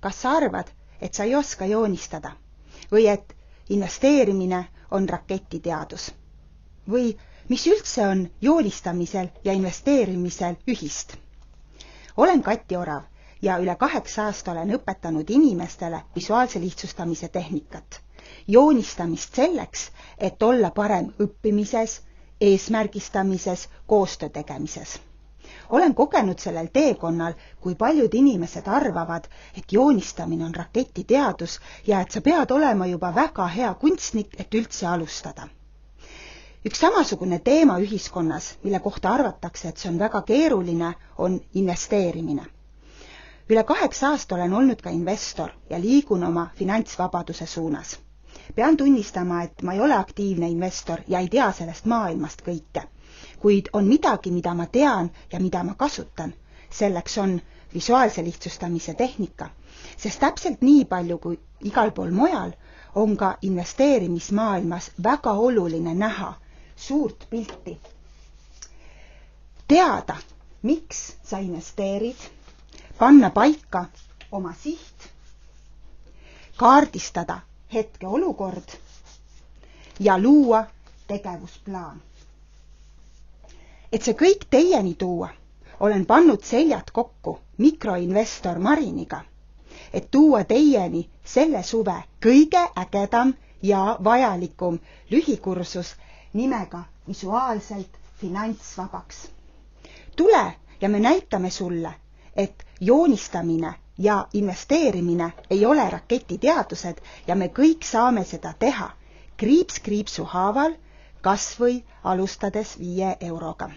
kas sa arvad, et sa ei oska joonistada või et investeerimine on raketiteadus? Või mis üldse on joonistamisel ja investeerimisel ühist? Olen Kati Orav ja üle 8 aasta olen õpetanud inimestele visuaalse lihtsustamise tehnikat. Joonistamist selleks, et olla parem õppimises, eesmärgistamises, koostöö tegemises. Olen kogenud sellel teekonnal, kui paljud inimesed arvavad, et joonistamine on raketiteadus ja et sa pead olema juba väga hea kunstnik, et üldse alustada. Üks samasugune teema ühiskonnas, mille kohta arvatakse, et see on väga keeruline, on investeerimine. Üle 8 aasta olen olnud ka investor ja liigun oma finantsvabaduse suunas. Pean tunnistama, et ma ei ole aktiivne investor ja ei tea sellest maailmast kõike. Kuid on midagi, mida ma tean ja mida ma kasutan. Selleks on visuaalse lihtsustamise tehnika, sest täpselt nii palju kui igal pool mujal on ka investeerimismaailmas väga oluline näha suurt pilti. Teada, miks sa investeerid, panna paika oma siht, kaardistada hetke olukord ja luua tegevusplaan. Et see kõik teieni tuua, olen pannud seljad kokku mikroinvestor Mariniga, et tuua teieni selle suve kõige ägedam ja vajalikum lühikursus nimega visuaalselt finantsvabaks. Tule ja me näitame sulle, et joonistamine ja investeerimine ei ole raketiteadused ja me kõik saame seda teha kriips kriipsu haaval, kas või alustades 5 euroga.